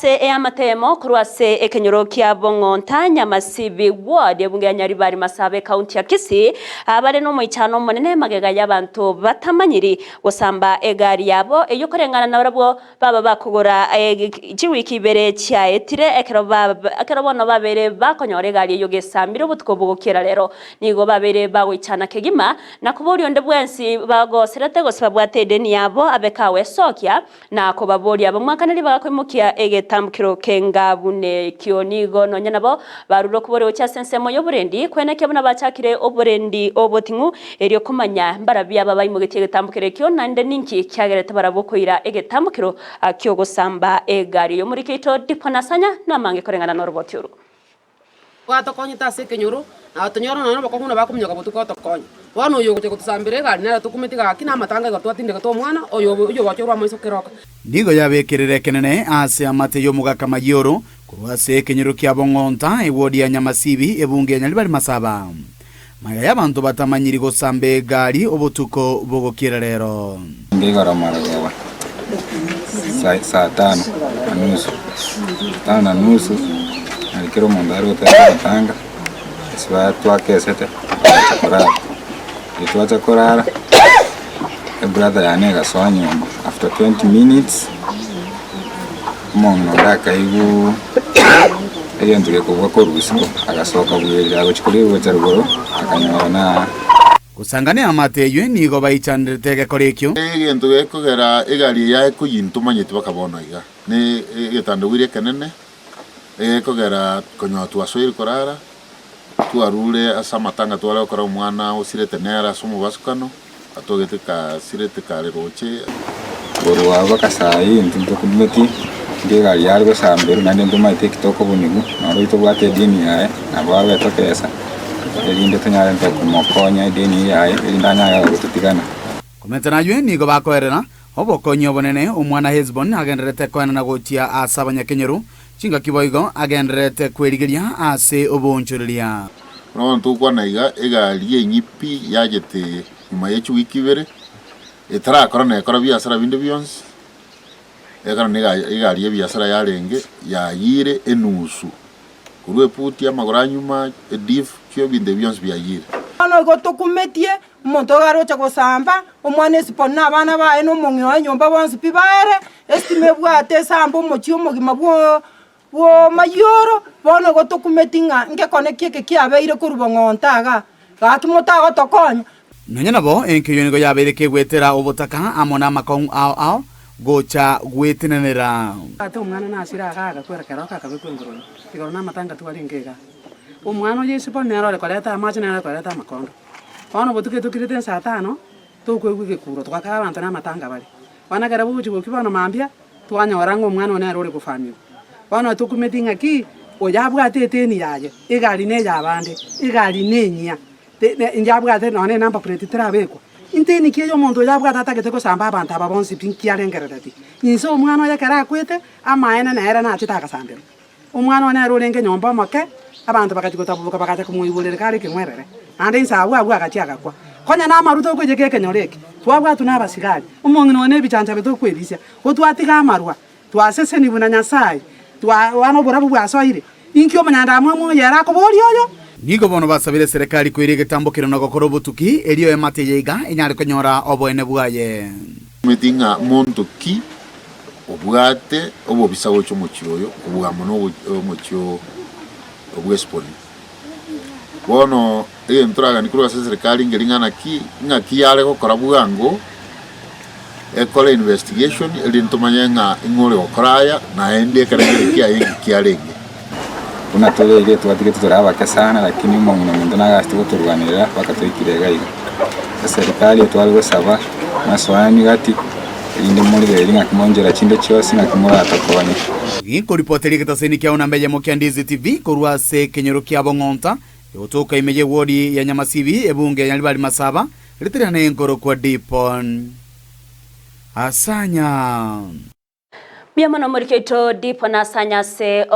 Se amatemo kurwase ekenyoro kia Bongonta Nyamasibi ward ebunge ya Nyaribari Masabe county ya Kisii abare no muichano monene magega y'abantu batamanyiri gusamba egari yabo eyokorengana nabarabo baba bakugura ikiwiki ibere cya etire ekerobona babere bakonyore gari yo gesambira ubutwo bugukira rero nigo babere bagwicana kegima nakuburi onde bwensi bagoserete gosibabwate deni yabo abekawe sokya na ko babori abo mwakanari bagakwimukia tambukiro kengabune kionigo nonya nabo barulo kubore cya sensemo y'oburendi kweneke buna bacakire oburendi obotingu eriyo kumanya mbarabiya babayi mu gitege tambukire kyo nande ninki cyagerete barabukoira egetambukiro akyo gusamba egari yo muri kito diponasanya namange korengana norobotiro watokonyita sekenyoro atonyoro nano bakonguna bakumyoka butuko tokonya wano yo gute kutusambire gari nara tukumitiga kina matanga gatwatinde gato mwana oyo wachorwa maiso keroka ndigo yabekerere kenene ase amate yo mugaka mayoro kurwase kenyoro kya Bongonta ewodi ya Nyamasibi ebunge ya Nyaribari Masaba maya y'abantu batamanyiri gosambe gari obutuko bugokira rero ngigora maraga saa tano na nusu alikero mondaro tanga siba twakesete korara brother yanega swanyomba after 20 minutes mono daka igu eyentuke kuvuga ko rusiko agasoka bwira agachikuri wetarugoro akanyona kusangane amateyo nigo bayichandirete korekyo egentuke kugera egari ya kuyintumanyete bakabona iga ne getandwire kanene kugera konyotu asoiri korara tuarule asa matanga tuwala okora umwana usirete nera sumu basukano atogete ka sirete kare roche boro waba kasayi ntinto kumeti ngega yargo sambero nande nduma TikTok bunigu naro ito bwate dini yae abawe tokesa elinde tanyara nto kumokonya dini yae elindanya ya gututigana komentana ywe nigo bakoerera obokonyo bonene umwana Hezbon agenderete kwana na gotia asabanya kenyeru chinga kiboigo agenderete kwerigeria ase obonchoreria no tukwa naiga egari enyipi yagete nyuma y'ecu wikibere etara korona ekora biasara binde byonse ekara nega egari ebiasara yarenge yayire enusu kurwe puti amagora nyuma edif cyo binde byonse byayire ano gotokumetie umuntu garocha gosamba umwana esipona abana bae no mungyo nyomba bonse pibaere estime bwate sambo mochio mugima bwo mayoro bono gotokumetinga ngekonekie kiabeire kuri Bongontaga gakimotago tokonya nonya nabo enkeyo nigo yabereke gwetera obotaka amona makong ao gocha gwetenenera ate umwana nasira agaga kwera keroka kabekwengoro igoro na matanga twalingega umwana yesi ponero le koleta amachi na koleta makondo bono botuke tukirite saa 5 tukwegwige kuro twakara abantu na matanga bali wana gara buchi bokibano mambia twanyora ngo umwana one arore kufamio bono tukumetinga ki oyabwate teni yaje igari ne yabande igari nenya njabwate none number plate trabeko inteni kiyo muntu yabwate atakete ko samba abantu ababonsi pinki yarengerati inso umwana yakara kwete amaena na era na chitaka sambero umwana one arorenge nyomba make abantu bakachikota buka bakata kumuyibulere kare kimwerere ande insawa akachiaka kwa konya na maruto ko jeke kenyoreke twabwa tunabasigari umuntu none bichanja beto kwelisia otwatika amarwa twasese ni buna Nyasaye wano burabu bwasoire inkyo manyanda amwe yera ko bori oyo nigo bono basabire serikali kwirige tambukiro na gokoro butuki eriyo emate yeiga inyari konyora oboene bwaye metinga monto ki obwate obobisawo cyo mukiyoyo obwamono omukiyo obwespoli bono enturaga nikuru serikali ngelingana ki ngaki yale ko korabuga ngo ekole investigation elintumanya nga ingore okoraya na ende karenge kiarenge kuna tole ile tuatike tutoraba kesana lakini umuntu ndana gasti guturwanira bakatoyikirega iga serikali twalwe saba maswani gati indi muri gelinga kimonjera chinde cyose nakimura atakonye ngiko ripoteri kitaseni kya unambeje Mokiandizi TV kurwase kenyero kya Bongonta yotoka imeje wodi ya Nyamasibi ebunge ya Nyaribari Masaba ritirana enkoro kwa Dipon asanya biamana muri kito Dipon asanya se